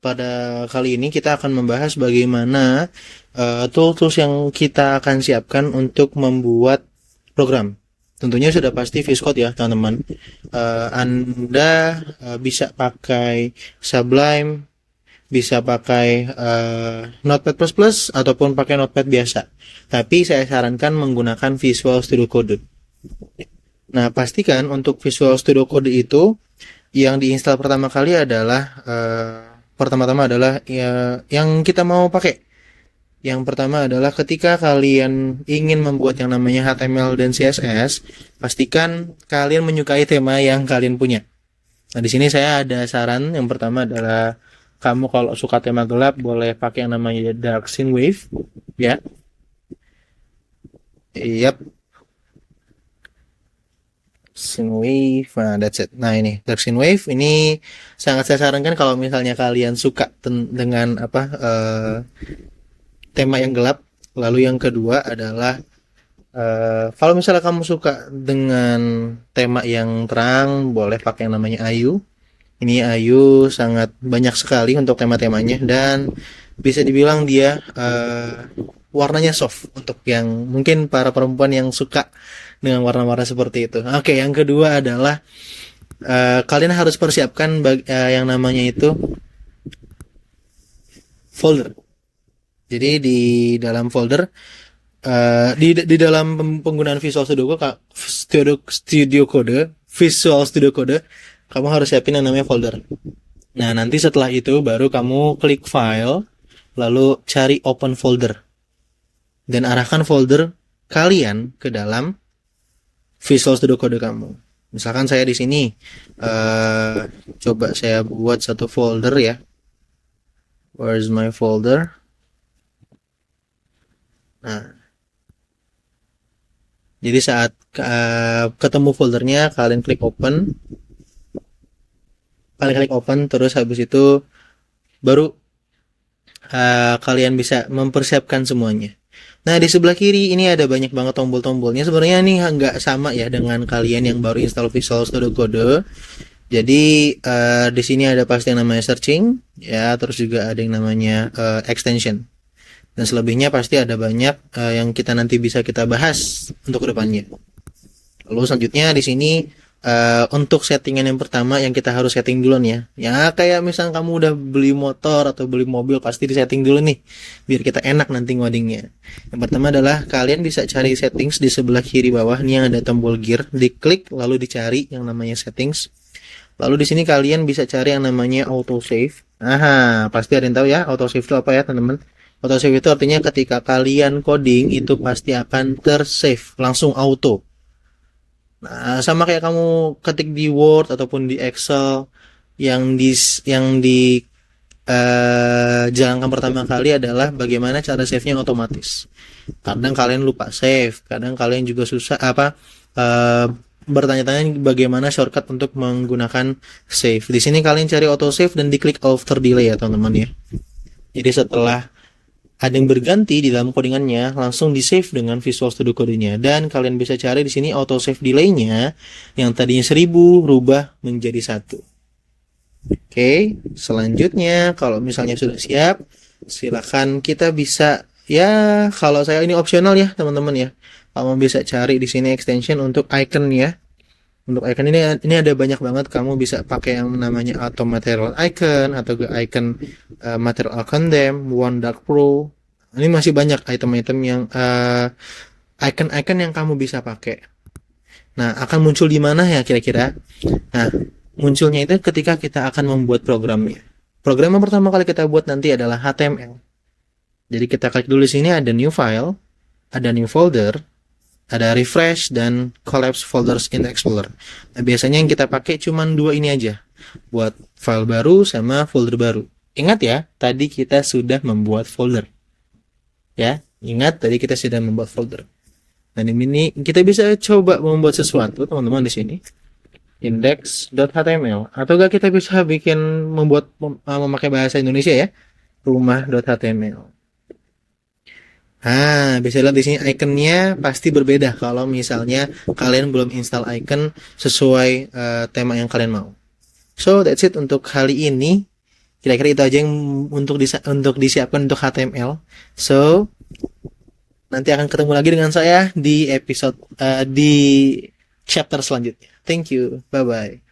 pada kali ini kita akan membahas bagaimana tools-tools yang kita akan siapkan untuk membuat program. Tentunya sudah pasti VS Code ya teman-teman. Anda bisa pakai Sublime, bisa pakai Notepad++ ataupun pakai Notepad biasa. Tapi saya sarankan menggunakan Visual Studio Code. Nah, pastikan untuk Visual Studio Code itu yang diinstal pertama kali adalah pertama-tama adalah yang kita mau pakai. Yang pertama adalah ketika kalian ingin membuat yang namanya HTML dan CSS, pastikan kalian menyukai tema yang kalian punya. Nah, di sini saya ada saran. Yang pertama adalah kamu kalau suka tema gelap boleh pakai yang namanya Dark Synthwave, ya. Yap, Synthwave, nah that's it. Nah ini Dark Synthwave ini sangat saya sarankan kalau misalnya kalian suka dengan tema yang gelap. Lalu yang kedua adalah kalau misalnya kamu suka dengan tema yang terang, boleh pakai yang namanya Ayu. Ini Ayu sangat banyak sekali untuk tema-temanya dan bisa dibilang dia warnanya soft untuk yang mungkin para perempuan yang suka dengan warna-warna seperti itu. Oke, yang kedua adalah kalian harus persiapkan yang namanya itu folder. Jadi di dalam folder di dalam penggunaan Visual Studio Code, Visual Studio Code, kamu harus siapin yang namanya folder. Nah, nanti setelah itu baru kamu klik file, lalu cari open folder. Dan arahkan folder kalian ke dalam Visual Studio Code kamu. Misalkan saya di sini coba saya buat satu folder ya. Where's my folder? Nah, jadi saat ketemu foldernya, kalian klik open, terus habis itu baru kalian bisa mempersiapkan semuanya. Nah, di sebelah kiri ini ada banyak banget tombol-tombolnya. Sebenarnya ini nggak sama ya dengan kalian yang baru install Visual Studio Code. Jadi di sini ada pasti yang namanya searching, ya, terus juga ada yang namanya extension. Dan selebihnya pasti ada banyak yang kita nanti bisa kita bahas untuk kedepannya. Lalu selanjutnya di sini untuk settingan yang pertama yang kita harus setting dulu nih ya. Ya kayak misalnya kamu udah beli motor atau beli mobil pasti di setting dulu nih biar kita enak nanti ngodingnya. Yang pertama adalah kalian bisa cari settings di sebelah kiri bawah nih yang ada tombol gear, diklik lalu dicari yang namanya settings. Lalu di sini kalian bisa cari yang namanya autosave. Aha, pasti ada yang tahu ya autosave itu apa ya teman-teman? Autosave itu artinya ketika kalian coding itu pasti akan tersave langsung auto. Nah, sama kayak kamu ketik di Word ataupun di Excel yang di jalankan pertama kali adalah bagaimana cara save-nya otomatis. Kadang kalian lupa save, kadang kalian juga susah bertanya-tanya bagaimana shortcut untuk menggunakan save. Di sini kalian cari auto save dan diklik after delay ya teman-teman ya. Jadi setelah ada yang berganti di dalam codingannya langsung di save dengan Visual Studio Code-nya, dan kalian bisa cari di sini auto save delay-nya yang tadinya 1000 rubah menjadi 1. Oke, selanjutnya kalau misalnya sudah siap, silakan kita bisa ya, kalau saya ini opsional ya teman-teman ya. Kamu bisa cari di sini extension untuk icon ya. Untuk icon ini ada banyak banget, kamu bisa pakai yang namanya Auto Material Icon atau icon Material Condemn, One Dark Pro. Ini masih banyak item-item yang icon-icon yang kamu bisa pakai. Nah, akan muncul di mana ya kira-kira? Nah, munculnya itu ketika kita akan membuat programnya. Program yang pertama kali kita buat nanti adalah HTML. Jadi kita klik dulu di sini ada new file, ada new folder, ada refresh dan collapse folders in Explorer. Nah, biasanya yang kita pakai cuma dua ini aja, buat file baru sama folder baru. Ingat ya, tadi kita sudah membuat folder. Ya, ingat tadi kita sudah membuat folder. Dan ini kita bisa coba membuat sesuatu teman-teman di sini. Index.html atau enggak kita bisa memakai bahasa Indonesia ya, rumah.html. Bisa lihat di sini ikonnya pasti berbeda kalau misalnya kalian belum install icon sesuai tema yang kalian mau. So that's it untuk kali ini. Kira-kira itu aja yang untuk disiapkan untuk HTML. So, nanti akan ketemu lagi dengan saya di episode di chapter selanjutnya. Thank you. Bye bye.